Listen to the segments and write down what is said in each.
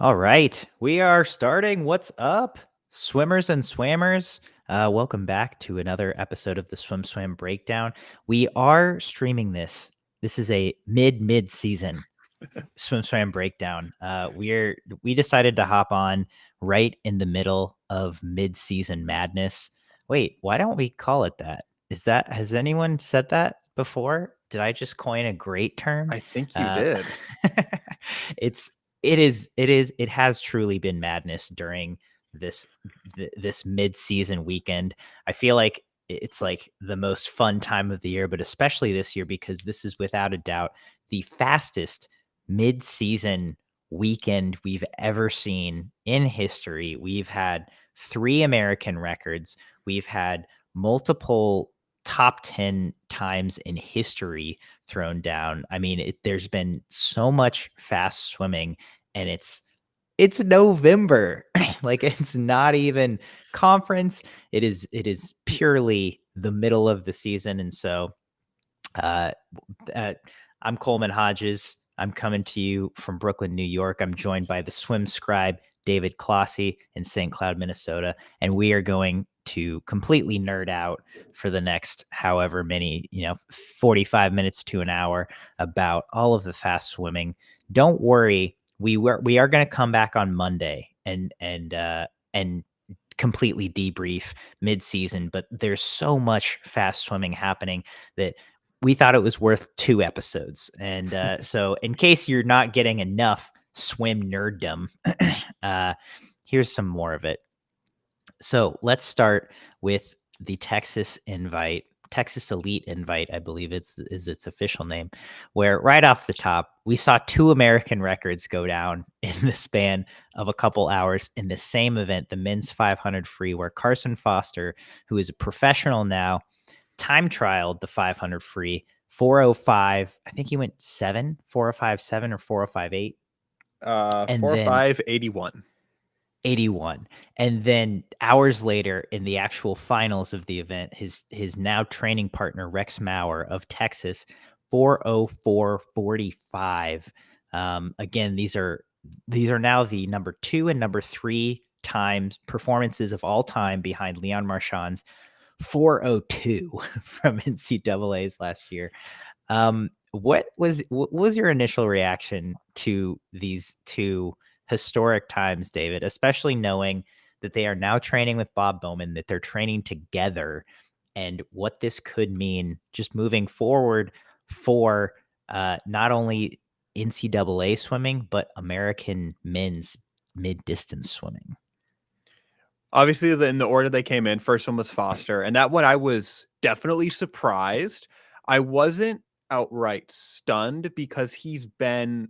All right, we are starting. What's up, swimmers and swammers? Welcome back to another episode of the SwimSwam Breakdown. We are streaming this. This is a mid season SwimSwam Breakdown. We decided to hop on right in the middle of mid season madness. Wait, why don't we call it that? Has anyone said that before? Did I just coin a great term? I think you Uh, did. it's it has truly been madness during this this mid-season weekend. I feel like it's like the most fun time of the year, but especially this year because this is without a doubt the fastest mid-season weekend we've ever seen in history. We've had 3 American records. We've had multiple top 10 times in history thrown down. I mean, there's been so much fast swimming, and it's November. Like, it's not even conference. It is purely the middle of the season. And so uh, uh I'm Coleman Hodges. I'm coming to you from Brooklyn, New York. I'm joined by the swim scribe David Clossy in St. Cloud, Minnesota, and we are going to completely nerd out for the next however many, 45 minutes to an hour about all of the fast swimming. Don't worry, we are going to come back on Monday and completely debrief mid-season, but there's so much fast swimming happening that we thought it was worth 2 episodes. And so in case you're not getting enough swim nerddom, here's some more of it. So let's start with the Texas Elite Invite, I believe is its official name, where right off the top, we saw 2 American records go down in the span of a couple hours in the same event, the men's 500 free, where Carson Foster, who is a professional now, time trialed the 500 free 405. I think he went 405.7 or 405.8. And then 4581. 81. And then hours later in the actual finals of the event, his now training partner, Rex Maurer of Texas, 404.45. Again, these are now the number 2 and number 3 times performances of all time behind Leon Marchand's 402 from NCAA's last year. What was your initial reaction to these 2 historic times, David, especially knowing that they are now training with Bob Bowman, that they're training together, and what this could mean just moving forward for not only NCAA swimming, but American men's mid-distance swimming? Obviously, in the order they came in, first one was Foster, and that one I was definitely surprised. I wasn't outright stunned because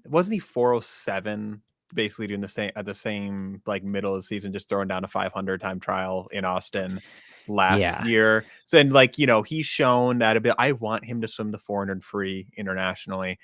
wasn't he 407 basically doing the same like middle of the season, just throwing down a 500 time trial in Austin last Yeah. year. So, and like, he's shown that a bit. I want him to swim the 400 free internationally.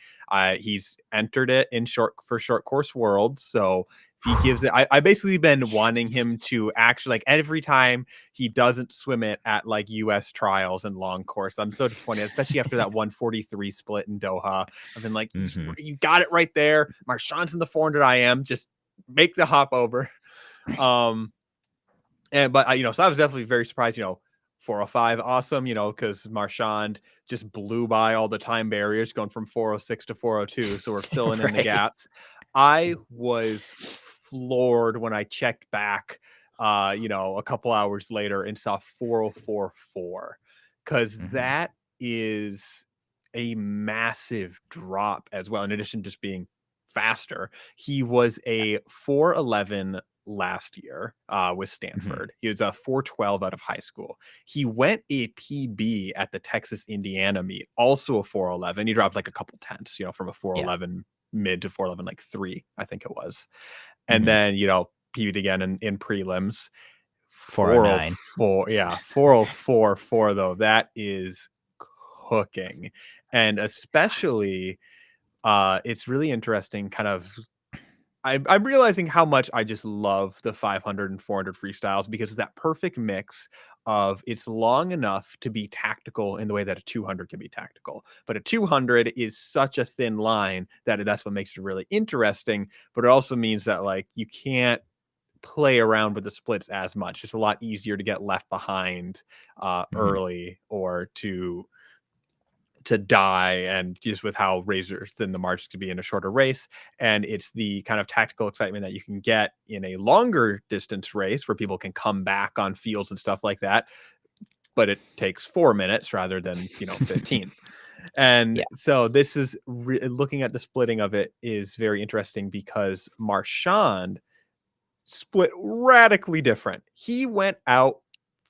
He's entered it in short course worlds. So if he gives it, I basically been wanting him to actually, like, every time he doesn't swim it at like US trials and long course, I'm so disappointed, especially after that 143 split in Doha. I've been like, Mhm. you got it right there. Marchand's in the 400 IM, just make the hop over. So I was definitely very surprised, 405, awesome, because Marchand just blew by all the time barriers going from 406 to 402. So we're filling in the Right. gaps. I was floored when I checked back, a couple hours later and saw 404.4, because Mhm. that is a massive drop as well. In addition to just being faster, he was a 411 last year with Mhm. Stanford. He was a 412 out of high school. He went a PB at the Texas Indiana meet, also a 411. He dropped like a couple tenths, from a Yeah. 411 mid to 411 like 3, I think it was. And Mhm. then, PB'd again in prelims. 409. 404, yeah, 404.4 though. That is cooking. And especially it's really interesting kind of I'm realizing how much I just love the 500 and 400 freestyles, because it's that perfect mix of it's long enough to be tactical in the way that a 200 can be tactical. But a 200 is such a thin line that that's what makes it really interesting. But it also means that like you can't play around with the splits as much. It's a lot easier to get left behind early or to die, and just with how razor thin the margins could be in a shorter race. And it's the kind of tactical excitement that you can get in a longer distance race where people can come back on fields and stuff like that. But it takes 4 minutes rather than, 15. And Yeah. so this is looking at the splitting of it is very interesting because Marchand split radically different. He went out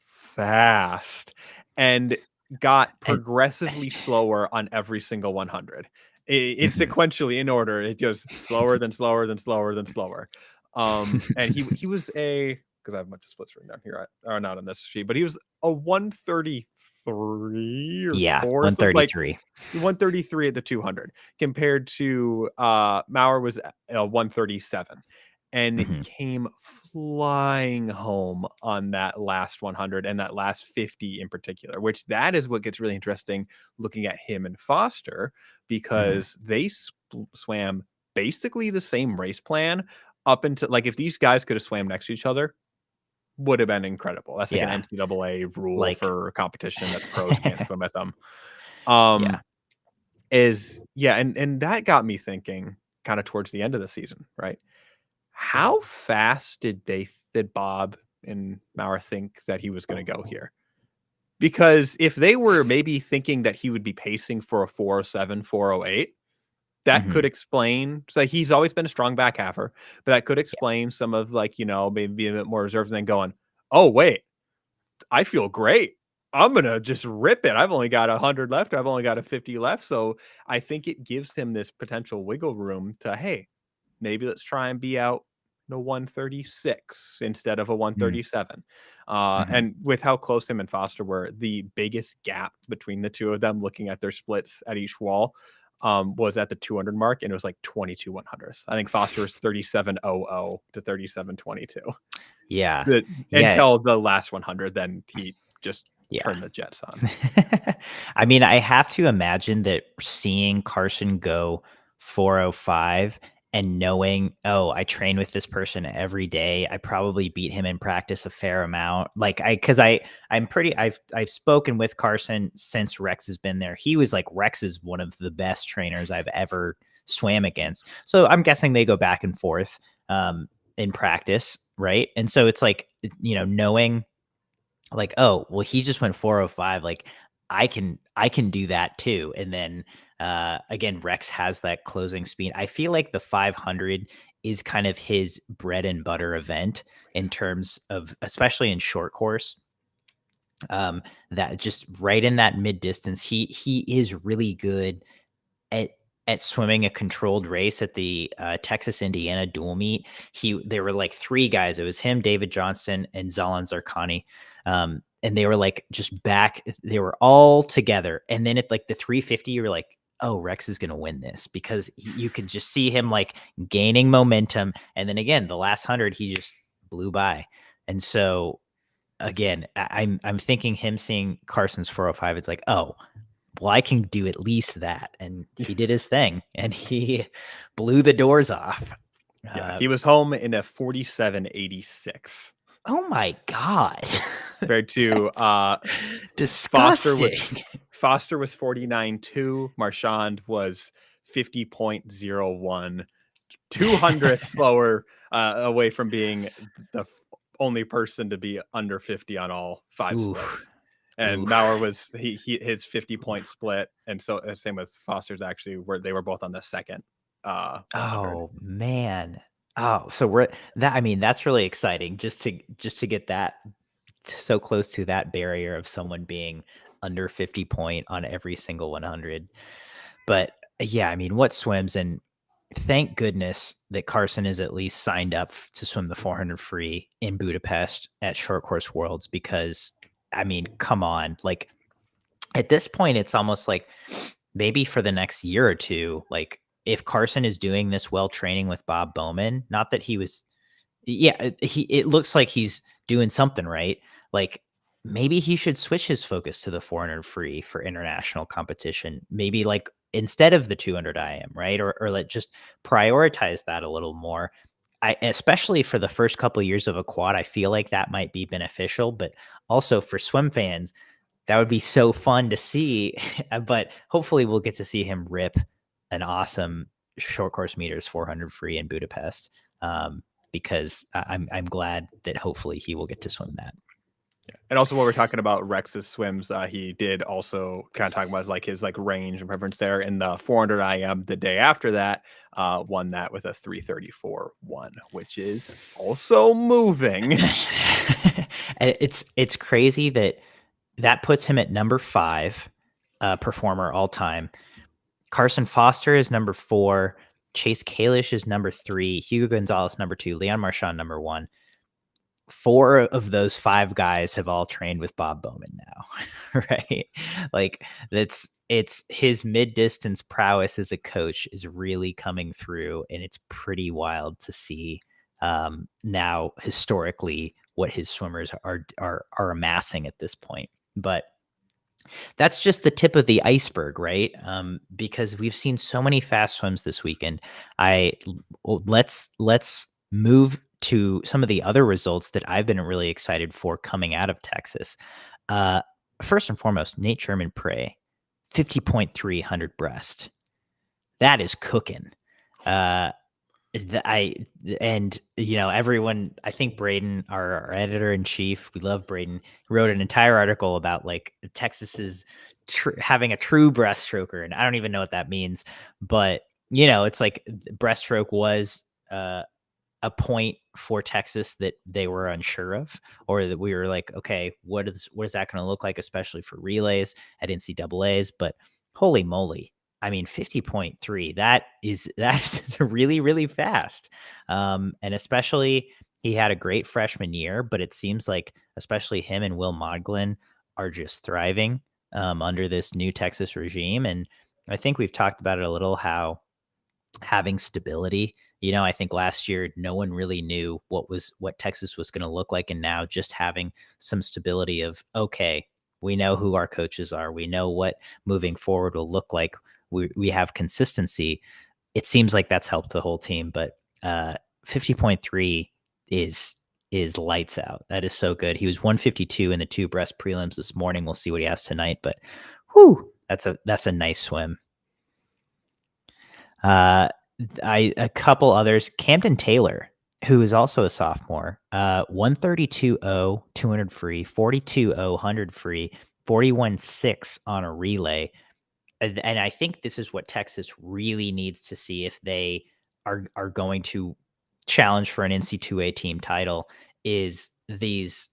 fast and got And progressively slower on every single 100. It's Mhm. sequentially in order. It goes slower than slower than slower than slower. And he was a, because I have a bunch of splits written down here, or not on this sheet, but he was a 133 or Yeah, 4, something like 133. 133 at the 200 compared to Maurer was a 137 and Mhm. came flying home on that last 100 and that last 50 in particular, which that is what gets really interesting looking at him and Foster, Mhm. because they swam basically the same race plan up until, like, if these guys could have swam next to each other, would have been incredible. That's like an Yeah, NCAA rule like for a competition that the pros can't swim with them. yeah. Um, is yeah, and that got me thinking kind of towards the end of the season, right? How fast did Bob and Maurer think that he was going to go here? Because if they were maybe thinking that he would be pacing for a 407, 408, that could Mhm. explain. So he's always been a strong back halfer, but that could explain some of, like, maybe being a bit more reserved and then going, oh wait, I feel great. I'm gonna just rip it. I've only got 100 left. I've only got a 50 left. So I think it gives him this potential wiggle room to, hey, maybe let's try and be out the 136 instead of a Mm. 137. Mhm. And with how close him and Foster were, the biggest gap between the two of them, looking at their splits at each wall, was at the 200 mark, and it was like 22 100ths. I think Foster was 37.00 to 37.22. Yeah. Yeah, Until the last 100, then he just yeah. turned the jets on. I mean, I have to imagine that seeing Carson go 405 and knowing, "Oh, I train with this person every day. I probably beat him in practice a fair amount." Like I've spoken with Carson since Rex has been there. He was like, Rex is one of the best trainers I've ever swam against. So I'm guessing they go back and forth in practice, right? And so it's like, knowing like, oh, well, he just went 405. Like, I can do that too. And then again, Rex has that closing speed. I feel like the 500 is kind of his bread and butter event in terms of, especially in short course. That just right in that mid distance, he is really good at swimming a controlled race at the Texas Indiana dual meet. There were like three guys. It was him, David Johnston, and Zalan Zarkani. And they were like just back. They were all together. And then at like the 350, you were like, oh, Rex is going to win this, because you could just see him like gaining momentum. And then again, the last 100, he just blew by. And so again, I'm thinking him seeing Carson's 405. It's like, oh, well, I can do at least that. And he did his thing and he blew the doors off. Yeah, Uh, he was home in a 47.86 oh my God. compared to That's Foster disgusting. was Foster was 49.2, Marchand was 50.01, 200 slower, away from being the only person to be under 50 on all 5 Oof. splits. And Oof. Maurer was his 50-point split, and so same with Foster's actually, where they were both on the second 100. Oh man. Oh, so we're that I mean, that's really exciting just to get that so close to that barrier of someone being under 50 point on every single 100. But yeah, I mean, what swims, and thank goodness that Carson is at least signed up to swim the 400 free in Budapest at Short Course Worlds, because I mean, come on, like at this point, it's almost like maybe for the next year or two, like if Carson is doing this well training with Bob Bowman, not that he was, yeah, it looks like he's doing something right. Like maybe he should switch his focus to the 400 free for international competition. Maybe like instead of the 200 IM, right? Or let just prioritize that a little more. Especially for the first couple of years of a quad, I feel like that might be beneficial, but also for swim fans, that would be so fun to see. But hopefully we'll get to see him rip an awesome short course meters 400 free in Budapest. Because I'm glad that hopefully he will get to swim that. And also, while we're talking about Rex's swims, he did also kind of talk about like his like range and preference there in the 400 IM. The day after that, won that with a 3:34.1, which is also moving. It's crazy that puts him at number 5 performer all time. Carson Foster is number 4. Chase Kalish is number 3. Hugo Gonzalez number 2. Leon Marchand number 1. 4 of those 5 guys have all trained with Bob Bowman now, right? Like it's his mid-distance prowess as a coach is really coming through, and it's pretty wild to see now historically what his swimmers are amassing at this point. But that's just the tip of the iceberg, right? Because we've seen so many fast swims this weekend. Let's move to some of the other results that I've been really excited for coming out of Texas. First and foremost, Nate Sherman Prey, 50.3 100 breast. That is cooking. Everyone, I think Braden, our editor in chief, we love Braden, wrote an entire article about like Texas's having a true breaststroker, and I don't even know what that means, but it's like breaststroke was a point for Texas that they were unsure of, or that we were like, okay, what is that going to look like, especially for relays at NCAAs? But holy moly, I mean, 50.3, that's really, really fast. And especially he had a great freshman year, but it seems like especially him and Will Modglin are just thriving under this new Texas regime. And I think we've talked about it a little, how having stability, I think last year no one really knew what Texas was going to look like. And now just having some stability of, okay, we know who our coaches are. We know what moving forward will look like. We have consistency. It seems like that's helped the whole team, but 50.3 is lights out. That is so good. He was 152 in the 2 breast prelims this morning. We'll see what he has tonight, but whew, that's a nice swim. A couple others, Camden Taylor, who is also a sophomore, 132.0 200 free, 42.0 100 free, 41.6 on a relay. And I think this is what Texas really needs to see if they are going to challenge for an NC2A team title, is these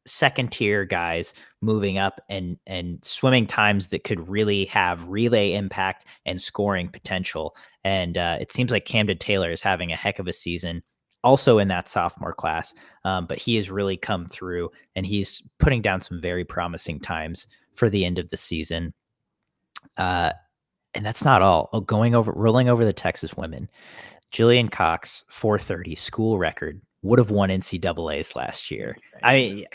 second tier guys moving up and swimming times that could really have relay impact and scoring potential. And it seems like Camden Taylor is having a heck of a season also in that sophomore class. But he has really come through, and he's putting down some very promising times for the end of the season. And that's not all. Rolling over the Texas women, Jillian Cox, 430 school record, would have won NCAAs last year. I mean,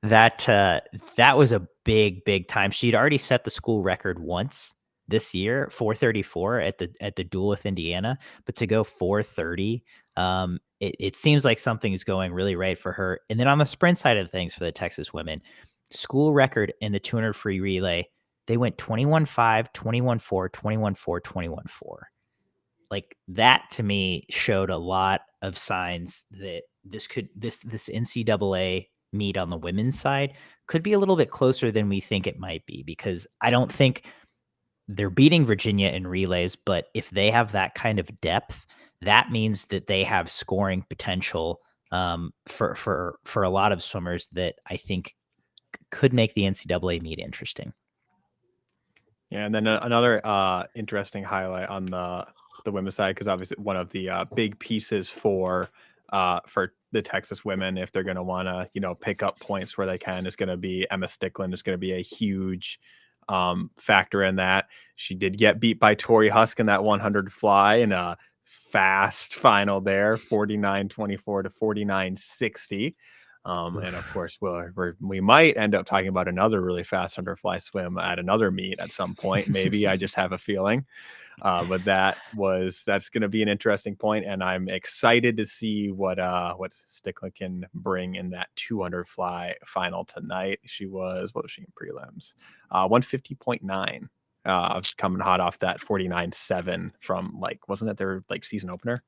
that was a big time. She'd already set the school record once this year, 434 at the duel with Indiana, but to go 430, it seems like something is going really right for her. And then on the sprint side of things for the Texas women, school record in the 200 free relay, they went 21.5, 21.4, 21.4, 21.4. Like that to me showed a lot of signs that this NCAA meet on the women's side could be a little bit closer than we think it might be, because I don't think they're beating Virginia in relays, but if they have that kind of depth, that means that they have scoring potential for a lot of swimmers that I think could make the NCAA meet interesting. Yeah, and then another interesting highlight on the women's side, because obviously one of the big pieces for the Texas women, if they're going to want to pick up points where they can, is going to be Emma Stickland. Is going to be a huge factor in that. She did get beat by Tori Husk in that 100 fly in a fast final there, 49-24 to 49-60. And of course, we might end up talking about another really fast underfly swim at another meet at some point. Maybe I just have a feeling. But that's going to be an interesting point, and I'm excited to see what Stickler can bring in that 200 fly final tonight. What was she in prelims? 150.9. Coming hot off that 49.7 from wasn't it their season opener?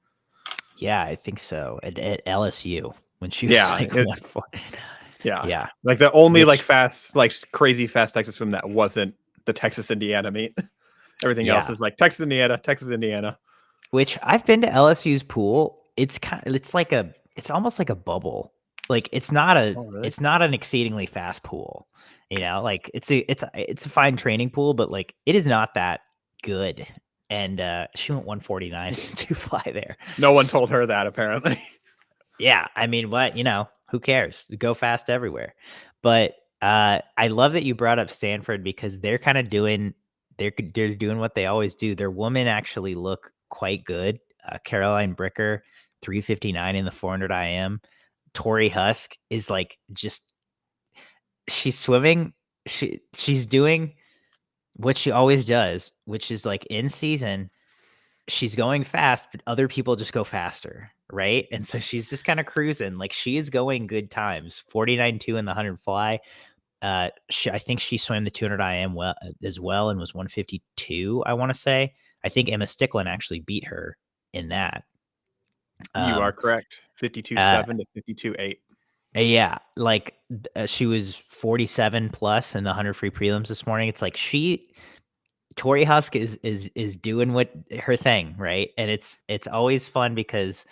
Yeah, I think so. At LSU when she was Yeah, 140. yeah. Like the only Which, crazy fast Texas swim that wasn't the Texas Indiana meet. Everything else yeah, is like Texas Indiana, Texas Indiana. which I've been to LSU's pool. It's it's almost like a bubble. Like Oh, really? it's not an exceedingly fast pool. Like it's a fine training pool, but like it is not that good. And she went 149 to fly there. No one told her that apparently. Yeah, I mean, who cares? Go fast everywhere. But I love that you brought up Stanford because they're doing what they always do. Their women actually look quite good. Caroline Bricker, 359 in the 400 IM. Tori Husk is she's swimming. She's doing what she always does, which is like in season she's going fast, but other people just go faster, right? And so she's just kind of cruising. Like she is going good times. 49.2 in the 100 fly. I think she swam the 200 IM as well and was 152, I want to say. I think Emma Sticklin actually beat her in that. You are correct. 52.7 to 52.8. Yeah, she was 47 plus in the 100 free prelims this morning. It's like Tori Husk is doing what her thing, right? And it's always fun because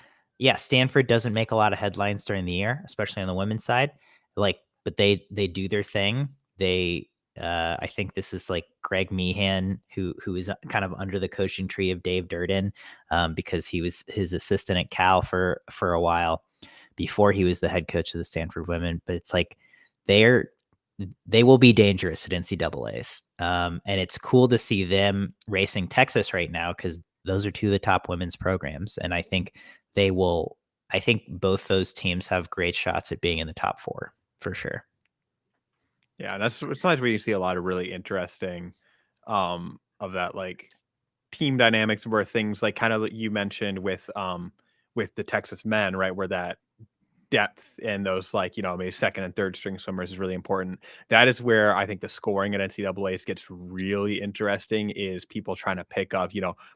Stanford doesn't make a lot of headlines during the year, especially on the women's side. But they do their thing. I think this is like Greg Meehan, who is kind of under the coaching tree of Dave Durden, because he was his assistant at Cal for a while before he was the head coach of the Stanford women. But it's like they will be dangerous at NCAAs. And it's cool to see them racing Texas right now because those are two of the top women's programs. And I think both those teams have great shots at being in the top 4 for sure. Yeah, that's sometimes where you see a lot of really interesting of that team dynamics where things like kind of you mentioned with the Texas men, right? Where that depth and those maybe second and third string swimmers is really important. That is where I think the scoring at NCAAs gets really interesting, is people trying to pick up,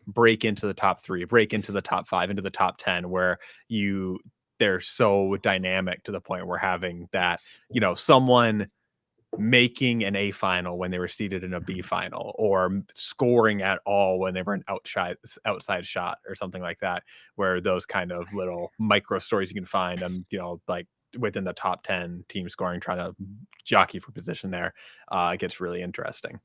break into the top 3, break into the top 5, into the top 10, where they're so dynamic to the point where having that, someone making an A final when they were seated in a B final, or scoring at all when they were an outside shot or something like that, where those kind of little micro stories you can find them, within the top 10 team scoring, trying to jockey for position there, it gets really interesting.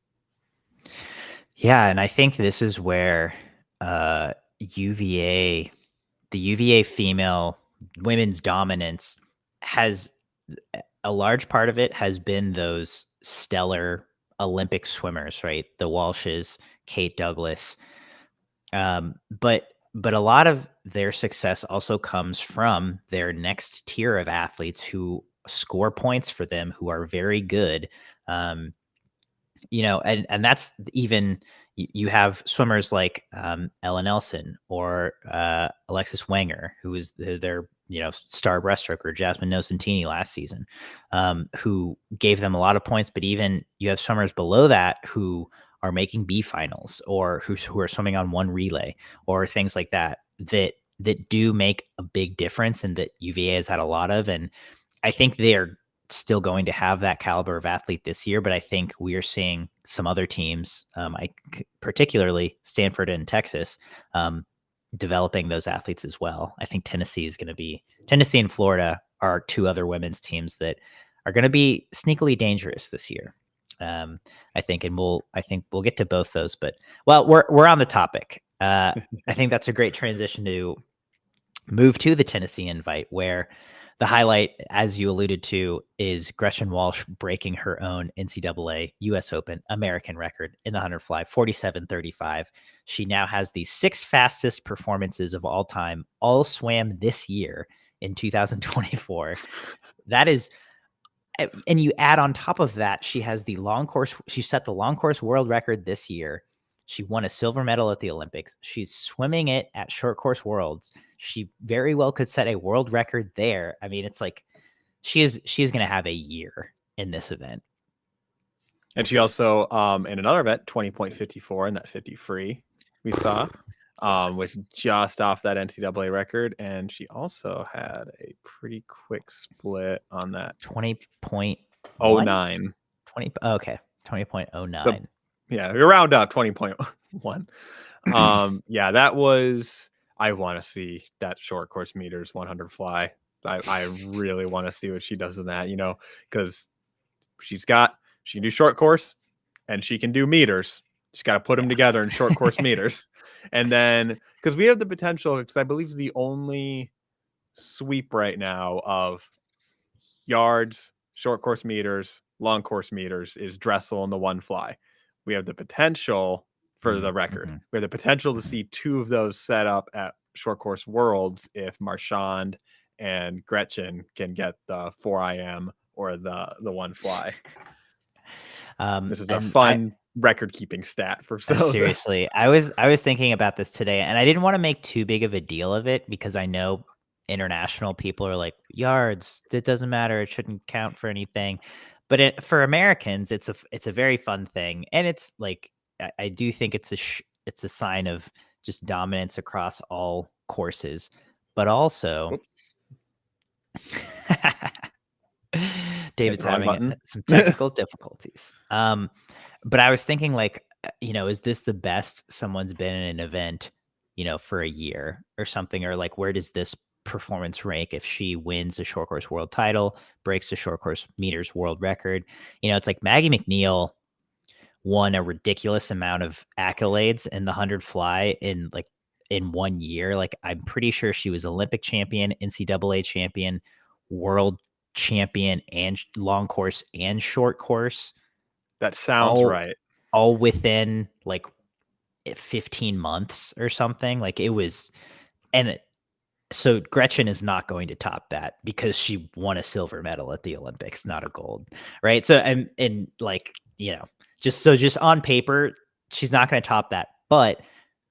Yeah, and I think this is where UVA, the UVA female women's dominance has a large part of it has been those stellar Olympic swimmers, right? The Walshes, Kate Douglas. But a lot of their success also comes from their next tier of athletes who score points for them, who are very good. And that's even you have swimmers like Ella Nelson or Alexis Wenger, who was their star breaststroker, Jasmine Nocentini last season, who gave them a lot of points. But even you have swimmers below that who are making B finals, or who are swimming on one relay, or things like that that do make a big difference, and that UVA has had a lot of. And I think they are still going to have that caliber of athlete this year, but I think we are seeing some other teams, particularly Stanford and Texas, developing those athletes as well. I think Tennessee and Florida are two other women's teams that are going to be sneakily dangerous this year. I think we'll get to both those, but we're on the topic. I think that's a great transition to move to the Tennessee invite, where the highlight, as you alluded to, is Gretchen Walsh breaking her own NCAA US Open American record in the 100 fly, 47.35. She now has the 6 fastest performances of all time, all swam this year in 2024. That is, and you add on top of that, she has the long course. She set the long course world record this year. She won a silver medal at the Olympics. She's swimming it at short course worlds. She very well could set a world record there. I mean, it's like she is going to have a year in this event. And she also, in another event, 20.54 in that 50 free we saw, was just off that NCAA record. And she also had a pretty quick split on that 20.09. 20, okay. 20.09. So, yeah, we round up 20.1. Yeah, that was, I want to see that short course meters 100 fly. I really want to see what she does in that, because she can do short course and she can do meters. She's got to put them together in short course meters. And then, because we have the potential, because I believe the only sweep right now of yards, short course meters, long course meters is Dressel and the one fly. We have the potential for the record. Mm-hmm. We have the potential to see two of those set up at short course worlds if Marchand and Gretchen can get the 4IM or the one fly. This is a fun record keeping stat for Sosa. Seriously, I was thinking about this today, and I didn't want to make too big of a deal of it because I know international people are like, yards, it doesn't matter, it shouldn't count for anything. But for Americans, it's a very fun thing, and it's like I do think it's a sign of just dominance across all courses, but also. David's having some technical difficulties. But I was thinking, like, is this the best someone's been in an event, for a year or something? Or like, where does this performance rank if she wins a short course world title, breaks the short course meters world record? It's like Maggie McNeil won a ridiculous amount of accolades in the 100 fly in 1 year. Like, I'm pretty sure she was Olympic champion, NCAA champion, world champion, and long course and short course. That sounds right. All within like 15 months or something. Like, it was, so Gretchen is not going to top that because she won a silver medal at the Olympics, not a gold, right? So and like, just on paper, she's not going to top that. But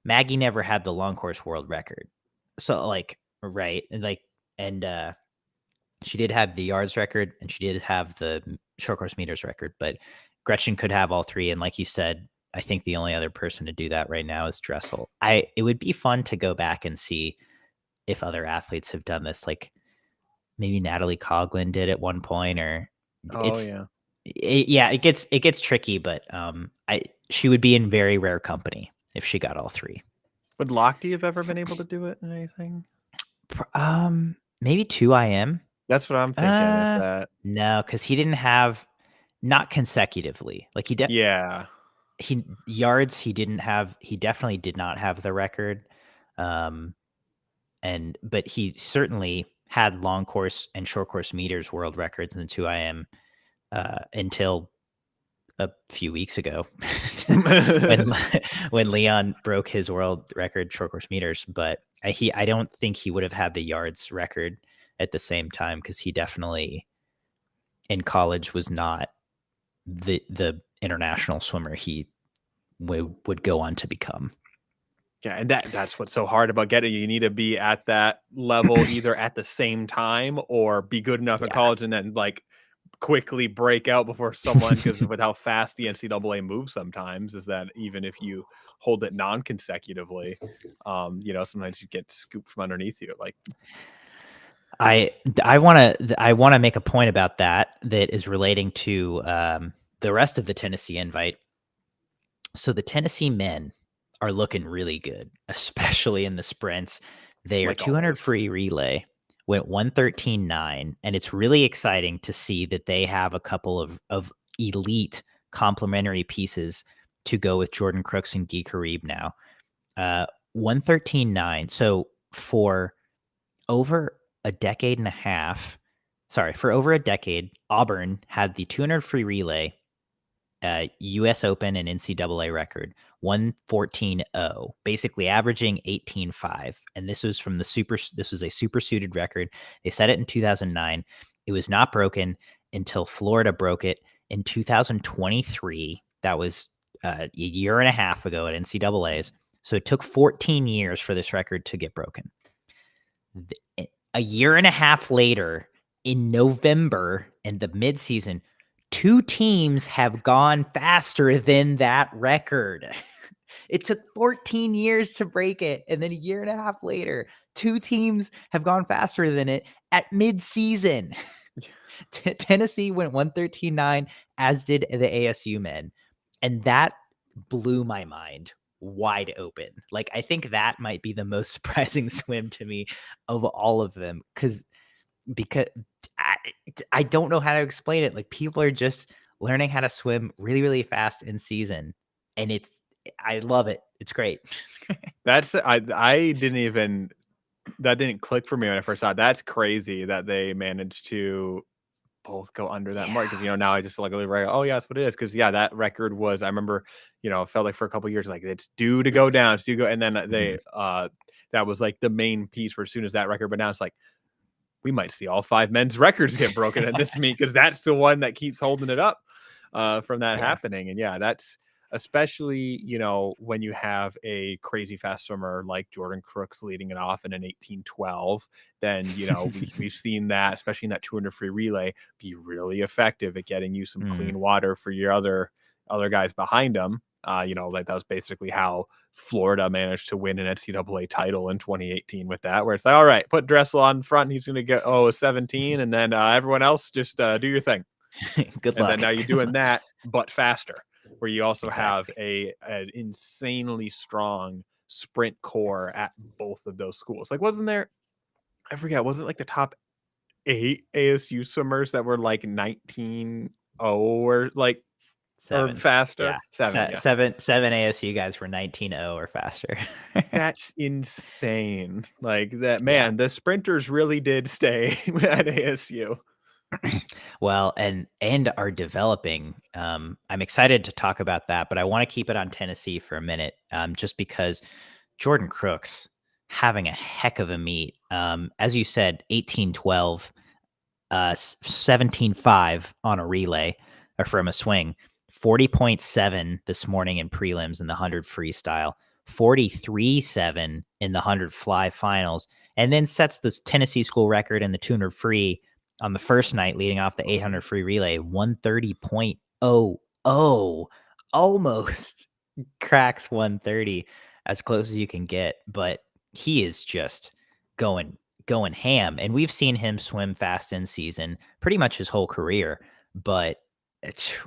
Maggie never had the long course world record, so like, right, and she did have the yards record and she did have the short course meters record, but Gretchen could have all three. And like you said, I think the only other person to do that right now is Dressel. It would be fun to go back and see if other athletes have done this. Like maybe Natalie Coughlin did at one point, or it gets tricky, but she would be in very rare company if she got all three. Would Lochte have ever been able to do it in anything? Maybe 2IM. That's what I'm thinking. No, because he didn't have, not consecutively. Like he yards, he didn't have. He definitely did not have the record. But he certainly had long course and short course meters world records in the 2IM until a few weeks ago when Leon broke his world record short course meters. But I don't think he would have had the yards record at the same time, because he definitely in college was not the international swimmer he would go on to become. Yeah, and that's what's so hard about getting. You need to be at that level either at the same time or be good enough in college and then like quickly break out before someone, because with how fast the NCAA moves sometimes, is that even if you hold it non-consecutively, sometimes you get scooped from underneath you. Like, I want to make a point about that is relating to the rest of the Tennessee invite. So the Tennessee men are looking really good, especially in the sprints. They are 200 free relay went 113.9, and it's really exciting to see that they have a couple of elite complementary pieces to go with Jordan Crooks and Guy Carib now. 113.9. So for over a decade, Auburn had the 200 free relay, U.S. Open and NCAA record, 114.0, basically averaging 18.5. And this was a super suited record. They set it in 2009. It was not broken until Florida broke it in 2023. That was a year and a half ago at NCAA's. So it took 14 years for this record to get broken. A year and a half later, in November in the midseason, 2 teams have gone faster than that record. It took 14 years to break it. And then a year and a half later, 2 teams have gone faster than it at midseason. Tennessee went 113.9, as did the ASU men. And that blew my mind wide open. Like, I think that might be the most surprising swim to me of all of them, because I don't know how to explain it. Like, people are just learning how to swim really, really fast in season, and I love it. It's great. It's great. I didn't even, that didn't click for me when I first saw it. That's crazy that they managed to both go under that mark, because now I just like right, oh yeah, that's what it is. Because that record was, I remember, it felt like for a couple years like it's due to go down, it's due to go, and then they that was like the main piece where as soon as that record, but now it's like we might see all 5 men's records get broken at this meet, because that's the one that keeps holding it up from that happening. And that's especially, when you have a crazy fast swimmer like Jordan Crooks leading it off in an 18:12, then, we've seen that, especially in that 200 free relay, be really effective at getting you some clean water for your other guys behind them. Like that was basically how Florida managed to win an NCAA title in 2018 with that, where it's like, all right, put Dressel on front, he's going to get 17, and then everyone else just do your thing. Good luck. And then now you're doing that, but faster, where you also have an insanely strong sprint core at both of those schools. Like, wasn't there, I forget, wasn't like the top 8 ASU swimmers that were like 19.0 or like 7 or faster? Yeah. 7 ASU guys were 19.0 or faster. That's insane. Like that, man, the sprinters really did stay at ASU. Well, and are developing. I'm excited to talk about that, but I want to keep it on Tennessee for a minute, just because Jordan Crooks having a heck of a meet. As you said, 18:12, 17:5 on a relay or from a swing, 40.7 this morning in prelims in the 100 freestyle, 43.7 in the 100 fly finals, and then sets the Tennessee school record in the 200 free on the first night, leading off the 800 free relay, 130.00, almost cracks 130, as close as you can get. But he is just going ham, and we've seen him swim fast in season pretty much his whole career. But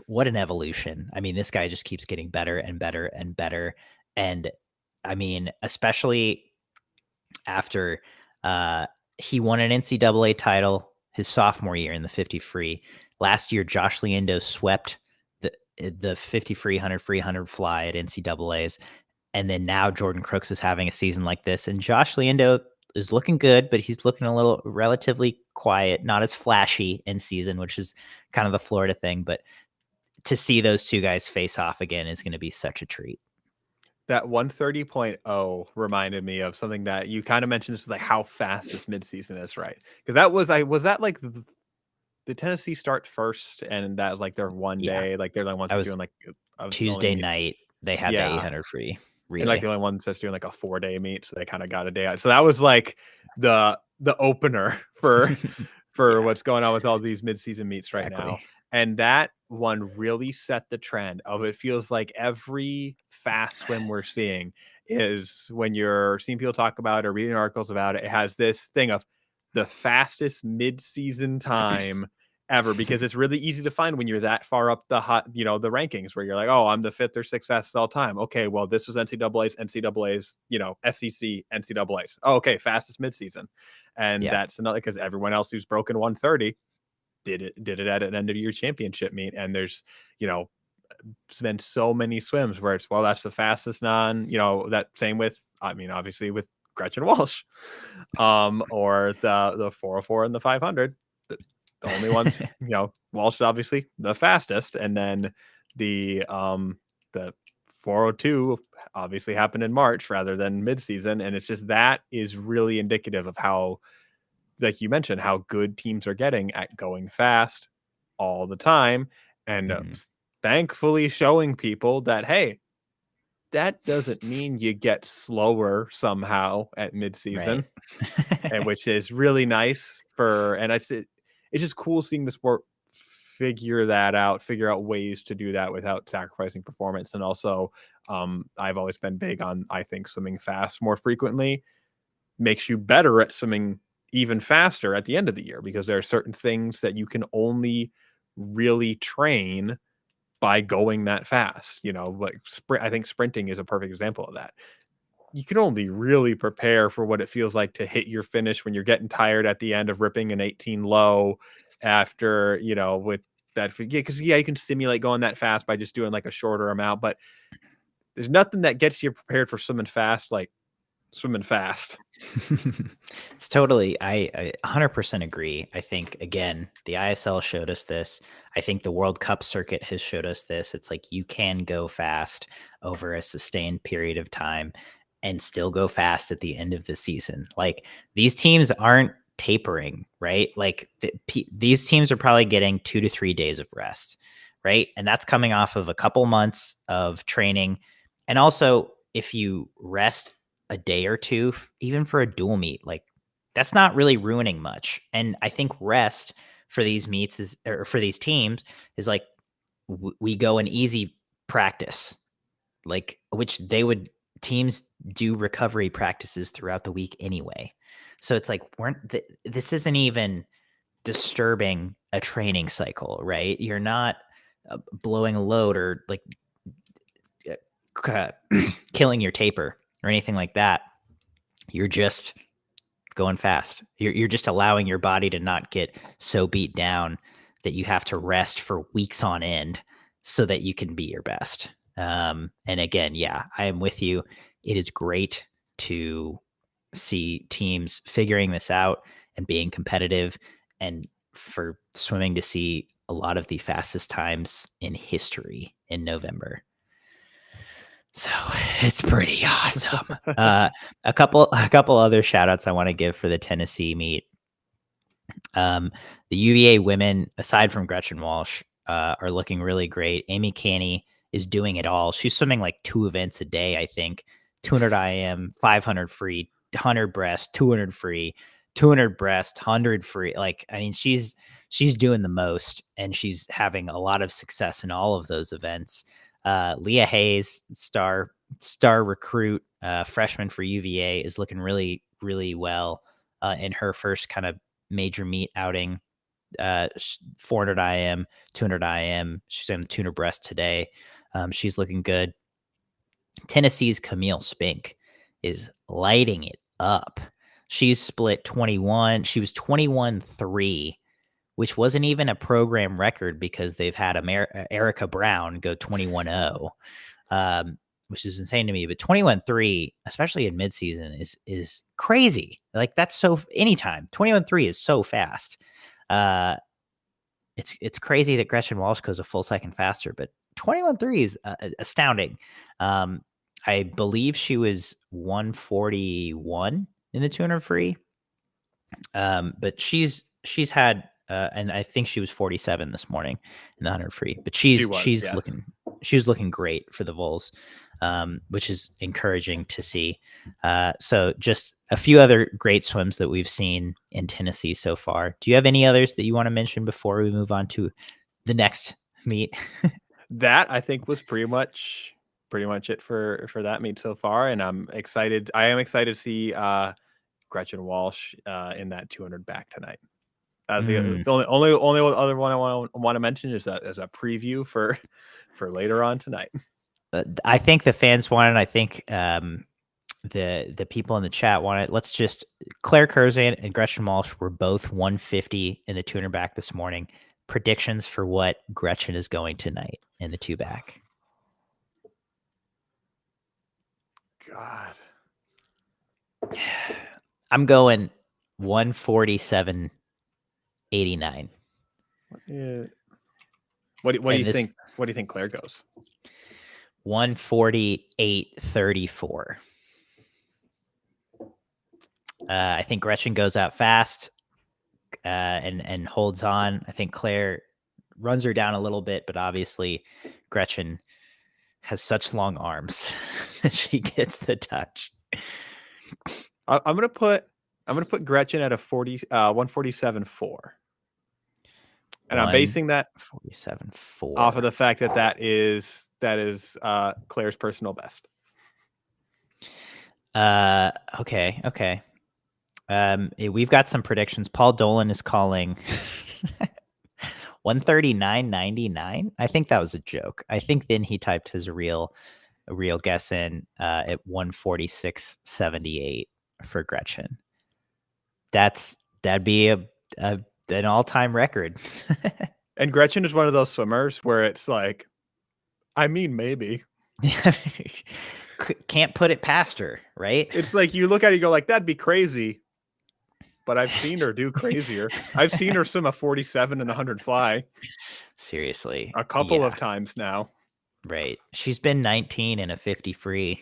what an evolution! I mean, this guy just keeps getting better and better and better. And I mean, especially after he won an NCAA title his sophomore year in the 50 free. Last year, Josh Liendo swept the 50 free, 100 free, 100 fly at NCAAs. And then now Jordan Crooks is having a season like this. And Josh Liendo is looking good, but he's looking a little relatively quiet, not as flashy in season, which is kind of the Florida thing. But to see those two guys face off again is going to be such a treat. That 130.0 reminded me of something that you kind of mentioned, this, like how fast this midseason is, right? Because that was that like the Tennessee start first, and that was like their one day, like they're the ones doing like Tuesday night. They had the 800 free relay, and like the only ones that's doing like a 4-day meet, so they kind of got a day out. So that was like the opener for what's going on with all these midseason meets right now. And that one really set the trend of, it feels like every fast swim we're seeing is, when you're seeing people talk about it or reading articles about it, it has this thing of the fastest mid-season time ever, because it's really easy to find when you're that far up the the rankings, where you're like, oh, I'm the 5th or 6th fastest all time. Okay, well, this was NCAA's, SEC, NCAA's. Oh, okay, fastest midseason. And that's another, because everyone else who's broken 130 did it at an end of year championship meet. And there's, it's been so many swims where it's, well, that's the fastest that same with, I mean, obviously with Gretchen Walsh, or the 404 and the 500, the only ones, Walsh is obviously the fastest. And then the 402 obviously happened in March rather than midseason. And it's just, that is really indicative of how like you mentioned, how good teams are getting at going fast all the time, and thankfully showing people that, hey, that doesn't mean you get slower somehow at Right. midseason, and which is really nice for. And I said, it's just cool seeing the sport figure out ways to do that without sacrificing performance. And also, I've always been big on, I think swimming fast more frequently makes you better at swimming even faster at the end of the year, because there are certain things that you can only really train by going that fast. Like sprint. I think sprinting is a perfect example of that. You can only really prepare for what it feels like to hit your finish when you're getting tired at the end of ripping an 18 low after, with that. Because you can simulate going that fast by just doing like a shorter amount, but there's nothing that gets you prepared for swimming fast like swimming fast. It's totally, I 100% agree. I think, again, the ISL showed us this. I think the World Cup circuit has showed us this. It's like you can go fast over a sustained period of time and still go fast at the end of the season. Like, these teams aren't tapering, right? Like, these teams are probably getting 2 to 3 days of rest, right? And that's coming off of a couple months of training. And also, if you rest a day or two, even for a dual meet, like, that's not really ruining much. And I think rest for these meets or for these teams is like, we go an easy practice, like, which teams do recovery practices throughout the week anyway. So it's like, this isn't even disturbing a training cycle, right? You're not blowing a load or like killing your taper or anything like that. You're just going fast. You're just allowing your body to not get so beat down that you have to rest for weeks on end so that you can be your best. And again, yeah, I am with you. It is great to see teams figuring this out and being competitive, and for swimming to see a lot of the fastest times in history in November. So it's pretty awesome. A couple other shout outs I want to give for the Tennessee meet. The UVA women, aside from Gretchen Walsh, are looking really great. Amy Canny is doing it all. She's swimming like 2 events a day, I think. 200 IM, 500 free, 100 breast, 200 free, 200 breast, 100 free. Like, I mean, she's doing the most, and she's having a lot of success in all of those events. Leah Hayes, star recruit, freshman for UVA, is looking really, really well in her first kind of major meet outing. 400 IM, 200 IM. She's on the 200 breast today. She's looking good. Tennessee's Camille Spink is lighting it up. She's split 21. She was 21-3, which wasn't even a program record because they've had Erica Brown go 21-0, which is insane to me. But 21-3, especially in midseason, is crazy. Like, that's so anytime 21-3 is so fast. It's crazy that Gretchen Walsh goes a full second faster, but 21-3 is astounding. I believe she was 141 in the 200 free. But she's had, and I think she was 47 this morning in the 100 free. But she's looking great for the Vols, which is encouraging to see. So just a few other great swims that we've seen in Tennessee so far. Do you have any others that you want to mention before we move on to the next meet? That, I think, was pretty much it for that meet so far, and I'm excited. I am excited to see Gretchen Walsh in that 200 back tonight. As the only other one I want to mention is that as a preview for later on tonight. I think the fans want it. I think the people in the chat want it. Let's just, Claire Curzan and Gretchen Walsh were both 150 in the 200 back this morning. Predictions for what Gretchen is going tonight in the 2 back. God, I'm going 147.89. What do you think? What do you think Claire goes? 148.34. I think Gretchen goes out fast. and holds on. I think Claire runs her down a little bit, but obviously Gretchen has such long arms that she gets the touch. I'm gonna put Gretchen at a 147.4. And I'm basing that 147.4 off of the fact that that is Claire's personal best. Okay. We've got some predictions. Paul Dolan is calling 139.99. I think that was a joke. I think then he typed his real guess in at 146.78 for Gretchen. That'd be an all-time record. And Gretchen is one of those swimmers where it's like, I mean, maybe. Can't put it past her, right? It's like you look at it, you go like, that'd be crazy. But I've seen her do crazier. I've seen her swim a 47 in the 100 fly. Seriously. A couple of times now. Right. She's been 19 in a 50 free.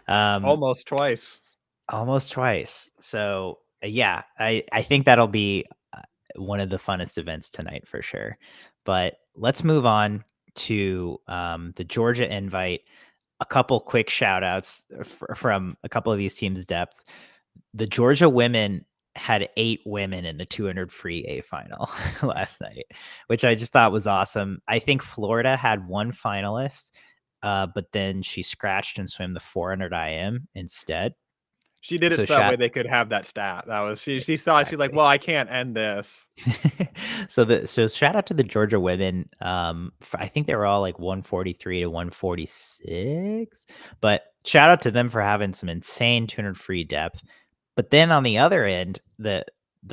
Almost twice. Almost twice. So yeah, I think that'll be one of the funnest events tonight for sure. But let's move on to the Georgia invite. A couple quick shout outs from a couple of these teams' depth. The Georgia women had 8 women in the 200 free A final last night, which I just thought was awesome. I think Florida had 1 finalist, but then she scratched and swam the 400 IM instead. She did it so that way they could have that stat. That was she saw it, she's like, well, I can't end this. So shout out to the Georgia women. I think they were all like 143 to 146, but shout out to them for having some insane 200 free depth. But then on the other end, the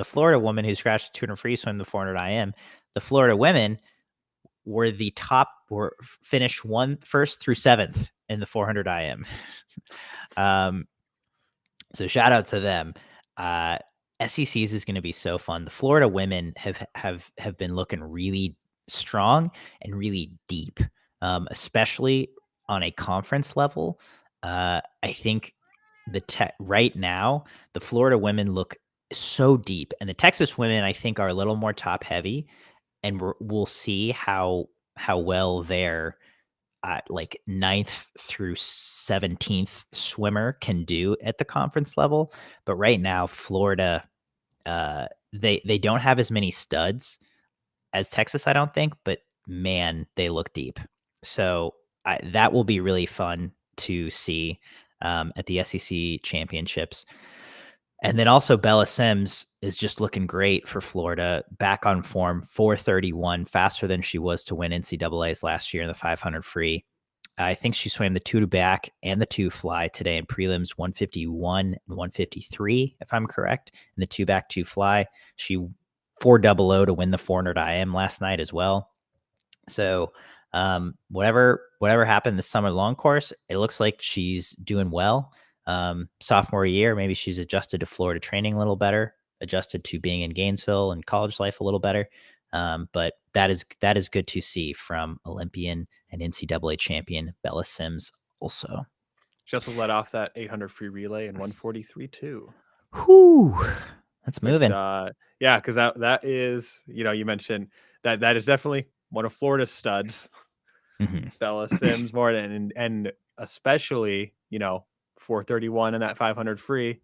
Florida woman who scratched the 200 free swim the 400 IM, the Florida women were finished first through 7th in the 400 IM. So shout out to them. SECs is going to be so fun. The Florida women have been looking really strong and really deep, especially on a conference level. I think right now the Florida women look so deep, and the Texas women I think are a little more top heavy, and we'll see how well they're like 9th through 17th swimmer can do at the conference level. But right now, Florida, they don't have as many studs as Texas, I don't think, but man, they look deep. So that will be really fun to see at the SEC championships. And then also Bella Sims is just looking great for Florida, back on form, 431, faster than she was to win NCAAs last year in the 500 free. I think she swam the 2 back and the 2 fly today in prelims, 151 and 153, if I'm correct. And the 2 back, 2 fly. She 400 to win the 400 IM last night as well. So whatever happened this summer long course, it looks like she's doing well. Sophomore year, maybe she's adjusted to Florida training a little better, adjusted to being in Gainesville and college life a little better. But that is good to see from Olympian and NCAA champion Bella Sims also. She also let off that 800 free relay in 143.2. Whoo, that's moving. Yeah, because that is, you mentioned that is definitely one of Florida's studs. Mm-hmm. Bella Sims more than and especially 431 in that 500 free,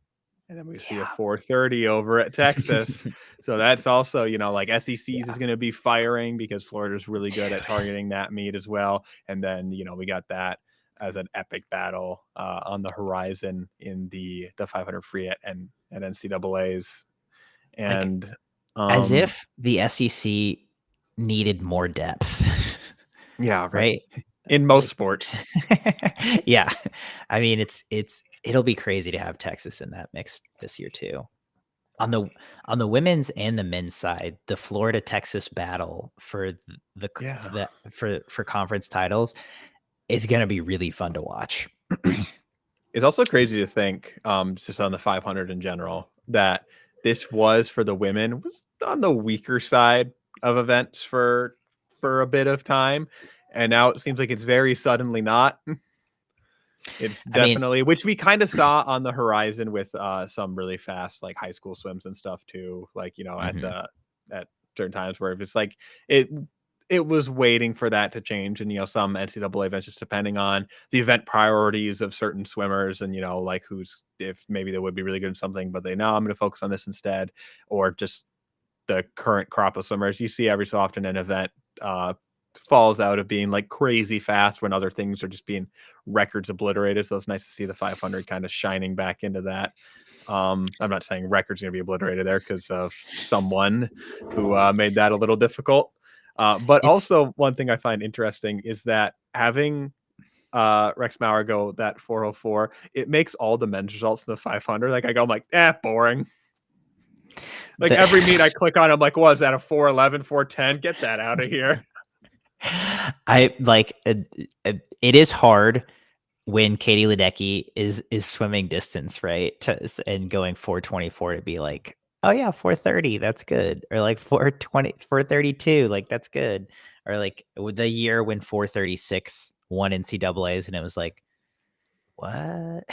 and then we see a 430 over at Texas. So that's also like SECs is going to be firing because Florida's really good at targeting that meet as well. And then we got that as an epic battle on the horizon in the 500 free at NCAAs. And as if the SEC needed more depth. Yeah, right. In most sports. Yeah. I mean, it'll be crazy to have Texas in that mix this year too. On the women's and the men's side, the Florida Texas battle for for conference titles is going to be really fun to watch. It's also crazy to think, just on the 500 in general, that this was for the women was on the weaker side of events for a bit of time, and now it seems like it's very suddenly not. It's I mean, definitely, which we kind of saw on the horizon with some really fast like high school swims and stuff too. Like, mhm. at certain times where it's like it it was waiting for that to change. And some NCAA events, just depending on the event priorities of certain swimmers, and like who's, if maybe they would be really good at something, but they know I'm going to focus on this instead, or just the current crop of swimmers. You see every so often an event uh falls out of being like crazy fast when other things are just being records obliterated. So it's nice to see the 500 kind of shining back into that. I'm not saying records going to be obliterated there because of someone who made that a little difficult. But It's also one thing I find interesting is that having Rex Maurer go that 404, it makes all the men's results in the 500. Like I go, I'm like, boring. Like the every meet I click on, I'm like, what is that, a 411, 410? Get that out of here. I like it is hard when Katie Ledecky is swimming distance, right? And going 424 to be like, oh yeah, 430, that's good. Or like 420, 432, like that's good. Or like the year when 436 won NCAAs and it was like, what?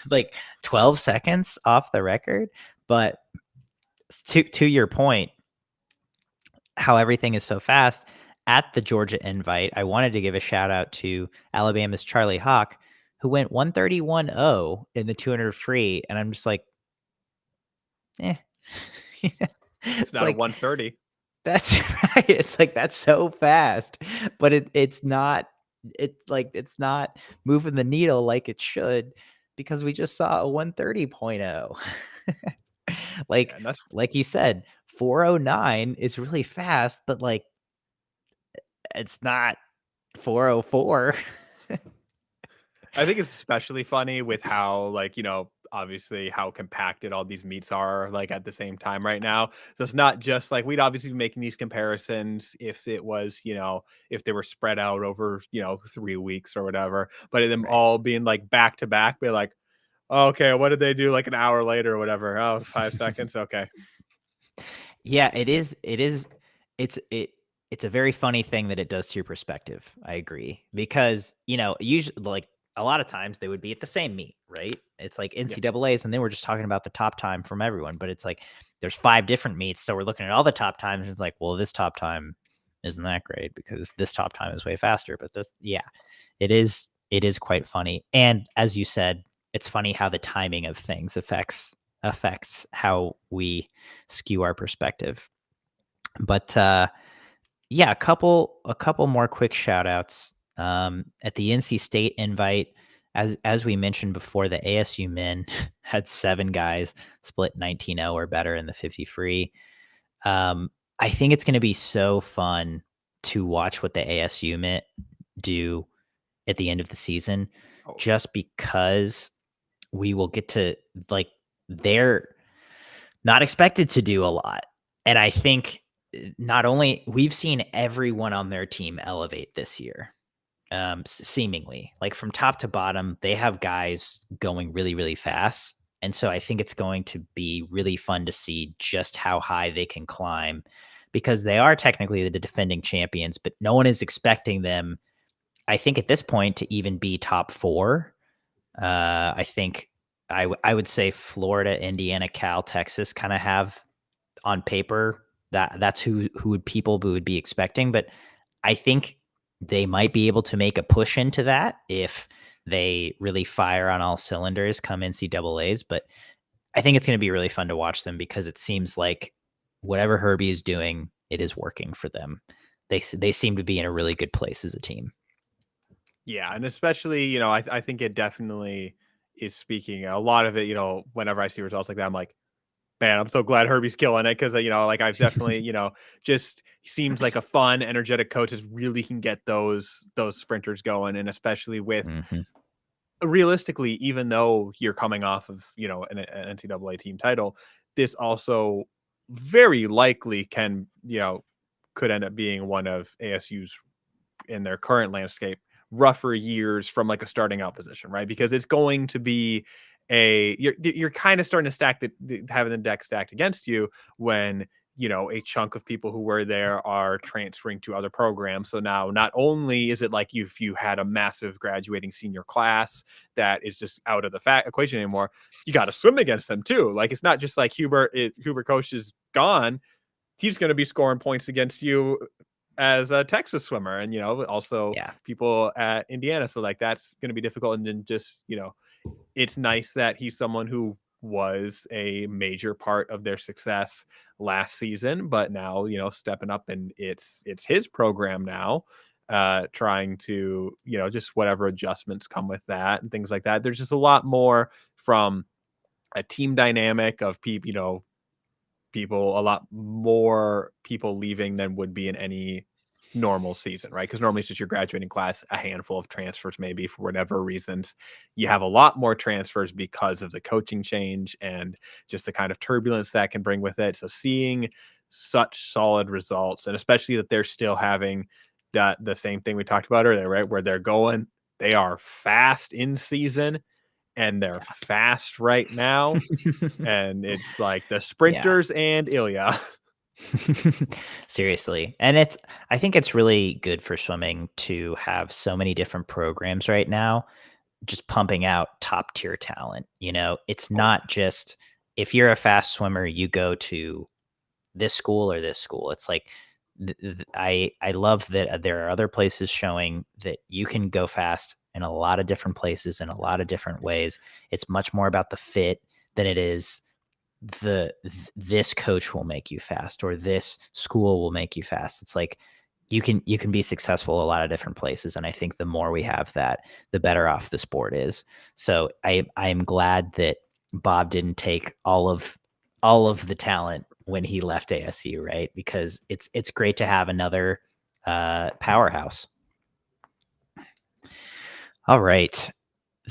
Like 12 seconds off the record. But to your point, how everything is so fast at the Georgia Invite, I wanted to give a shout out to Alabama's Charlie Hawk, who went 131.0 in the 200 free. And I'm just like, eh. It's It's not a like, 130. that's right. It's like, that's so fast, but it's not, it's not moving the needle like it should because we just saw a 130.0. Yeah, like, and that's like you said, 409 is really fast, but like, it's not 404. I think it's especially funny with how, like, obviously how compacted all these meets are like at the same time right now. So it's not just like we'd obviously be making these comparisons if it was, if they were spread out over, 3 weeks or whatever, but them Right. all being like back to back, be like, oh, okay, what did they do like an hour later or whatever? Oh, 5 seconds. Okay. Yeah, it's a very funny thing that it does to your perspective. I agree. Because, usually like a lot of times they would be at the same meet, right? It's like Yeah. NCAAs and then we're just talking about the top time from everyone, but it's like there's 5 different meets, so we're looking at all the top times and it's like, well, this top time isn't that great because this top time is way faster, but this yeah, it is quite funny. And as you said, it's funny how the timing of things affects how we skew our perspective. But yeah, a couple more quick shout outs. At the NC State invite, as we mentioned before, the ASU men had 7 guys split 19-0 or better in the 50 free. I think it's going to be so fun to watch what the ASU men do at the end of the season, Oh, just because we will get to like they're not expected to do a lot. And I think not only we've seen everyone on their team elevate this year, seemingly like from top to bottom, they have guys going really, really fast. And so I think it's going to be really fun to see just how high they can climb because they are technically the defending champions, but no one is expecting them, I think, at this point to even be top 4. I think I would say Florida, Indiana, Cal, Texas kind of have on paper that's who would be expecting, but I think they might be able to make a push into that if they really fire on all cylinders come NCAAs. But I think it's going to be really fun to watch them because it seems like whatever Herbie is doing, it is working for them. They seem to be in a really good place as a team. yeah, and especially, I think it definitely is speaking a lot of it, whenever I see results like that, I'm like, man, I'm so glad Herbie's killing it because, like I've definitely, just seems like a fun, energetic coach that really can get those sprinters going, and especially with Mhm. realistically, even though you're coming off of an NCAA team title, this also very likely can could end up being one of ASU's, in their current landscape, rougher years from like a starting out position, right? Because it's going to be you're kind of starting to stack having the deck stacked against you when a chunk of people who were there are transferring to other programs. So now not only is it like if you had a massive graduating senior class that is just out of the equation anymore, you got to swim against them too. Like it's not just like Hubert Koch is gone. He's going to be scoring points against you as a Texas swimmer, and also people at Indiana. So like that's going to be difficult. And then just it's nice that he's someone who was a major part of their success last season, but now stepping up, and it's his program now, trying to just whatever adjustments come with that and things like that. There's just a lot more from a team dynamic of people, a lot more people leaving than would be in any normal season, right? Because normally it's just your graduating class, a handful of transfers, maybe for whatever reasons. You have a lot more transfers because of the coaching change and just the kind of turbulence that can bring with it. So seeing such solid results, and especially that they're still having the same thing we talked about earlier, right? Where they are fast in season, and they're fast right now. And it's like the sprinters and Ilya. Seriously. And I think it's really good for swimming to have so many different programs right now, just pumping out top tier talent. It's not just if you're a fast swimmer, you go to this school or this school. It's like, I love that there are other places showing that you can go fast in a lot of different places in a lot of different ways. It's much more about the fit than it is this coach will make you fast or this school will make you fast. It's like you can be successful a lot of different places, and I think the more we have that, the better off the sport is. So I am glad that Bob didn't take all of the talent when he left ASU, right? Because it's great to have another powerhouse. All right.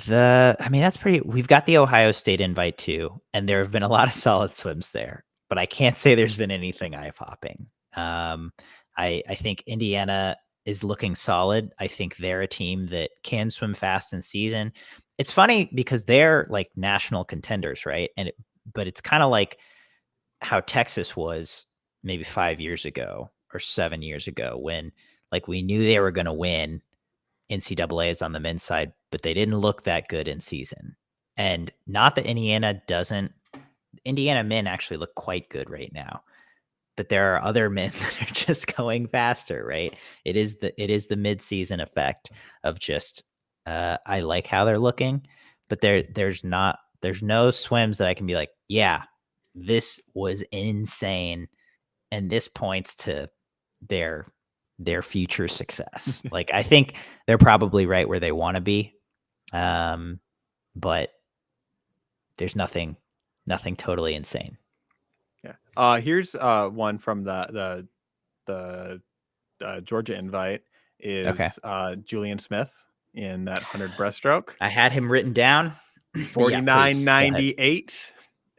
That's we've got the Ohio State invite too, and there have been a lot of solid swims there, but I can't say there's been anything eye-popping. I think Indiana is looking solid. I think they're a team that can swim fast in season. It's funny because they're like national contenders, right? But it's kind of like how Texas was maybe 5 years ago or 7 years ago, when like we knew they were going to win NCAAs on the men's side, but they didn't look that good in season. And not that Indiana men actually look quite good right now, but there are other men that are just going faster, right? It is the mid-season effect of just I like how they're looking, but there's no swims that I can be like, yeah, this was insane, and this points to their future success. Like, I think they're probably right where they want to be. But there's nothing totally insane. Yeah. Here's one from the Georgia invite is Julian Smith in that 100 breaststroke. I had him written down. 49.98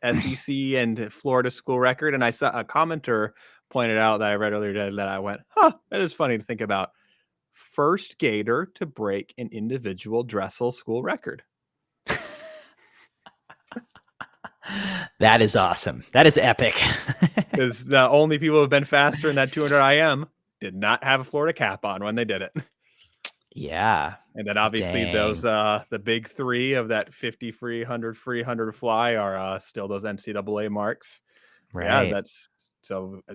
SEC and Florida school record. And I saw a commenter pointed out that I read earlier today that I went, that is funny to think about. First Gator to break an individual Dressel school record. That is awesome. That is epic. Because the only people who have been faster in that 200 IM did not have a Florida cap on when they did it. Yeah. And then obviously those the big three of that 50 free, 100 free, 100 fly are still those NCAA marks. Right. Yeah,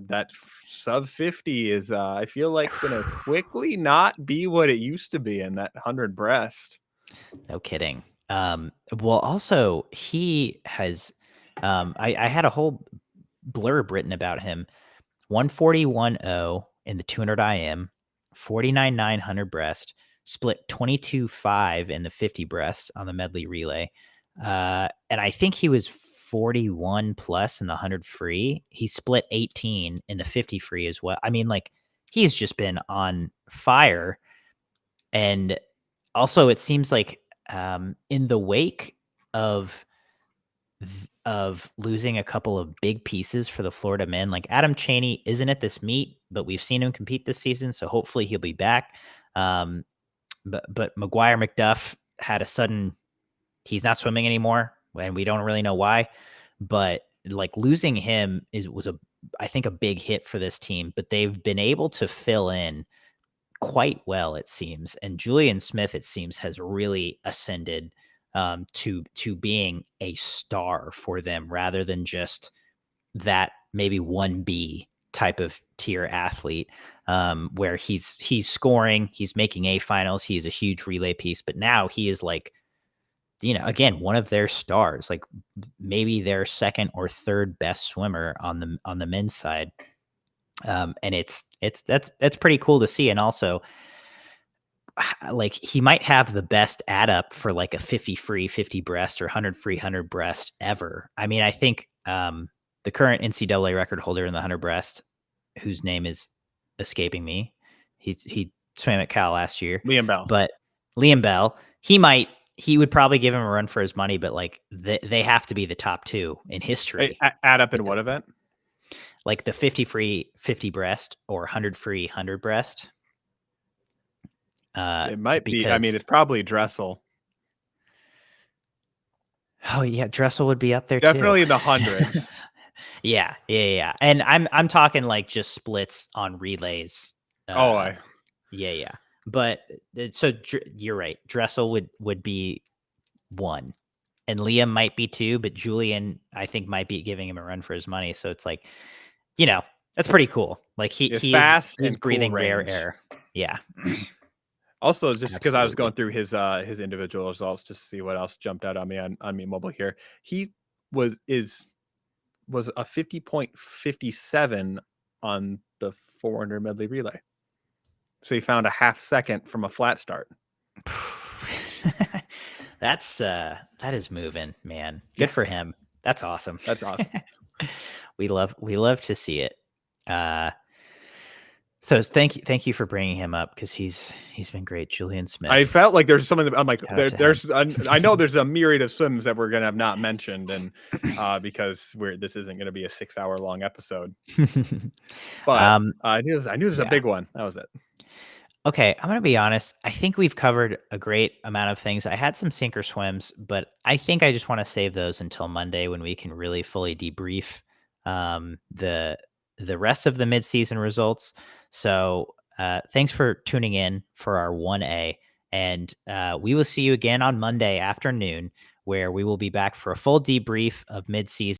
that sub 50 is I feel like gonna quickly not be what it used to be in that 100 breast. No kidding. Well, also he has I had a whole blurb written about him. 141.0 in the 200 IM, 49.900 breast, split 22.5 in the 50 breast on the medley relay. And I think he was 41 plus in the 100 free. He split 18 in the 50 free as well. I mean, like, he's just been on fire. And also it seems like in the wake of losing a couple of big pieces for the Florida men, like Adam Chaney isn't at this meet, but we've seen him compete this season, so hopefully he'll be back. But McGuire McDuff had a sudden, he's not swimming anymore, and we don't really know why. But like losing him was I think, a big hit for this team, but they've been able to fill in quite well, it seems. And Julian Smith, it seems, has really ascended to being a star for them rather than just that maybe 1B type of tier athlete, where he's scoring, he's making A finals, he's a huge relay piece, but now he is like, again, one of their stars, like maybe their second or third best swimmer on the men's side. And that's pretty cool to see. And also, like, he might have the best add up for like a 50 free, 50 breast, or 100 free, 100 breast ever. I mean, I think the current NCAA record holder in the 100 breast, whose name is escaping me, he swam at Cal last year, Liam Bell. but Liam Bell, he would probably give him a run for his money, but like they have to be the top two in history. Add up in what event? Like the 50 free, 50 breast, or 100 free, 100 breast. It might be. I mean, it's probably Dressel. Oh yeah, Dressel would be up there definitely too. in the hundreds. Yeah. And I'm talking like just splits on relays. Yeah. But so you're right. Dressel would be 1, and Liam might be 2, but Julian, I think, might be giving him a run for his money. So it's like, that's pretty cool. Like he's fast he's and breathing cool rare range. air. Yeah. Also, just because I was going through his individual results just to see what else jumped out on me on Me Mobile here, he was a 50.57 on the 400 medley relay. So he found a half second from a flat start. That is moving, man. Good for him. That's awesome. That's awesome. We love to see it. So thank you for bringing him up, because he's been great. Julian Smith. I felt like there's something. I'm like, I know there's a myriad of swims that we're gonna have not mentioned, and because this isn't gonna be a 6-hour long episode. But I knew there's a big one. That was it. Okay, I'm gonna be honest. I think we've covered a great amount of things. I had some sinker swims, but I think I just want to save those until Monday, when we can really fully debrief the rest of the midseason results. So thanks for tuning in for our 1A, and we will see you again on Monday afternoon, where we will be back for a full debrief of midseason.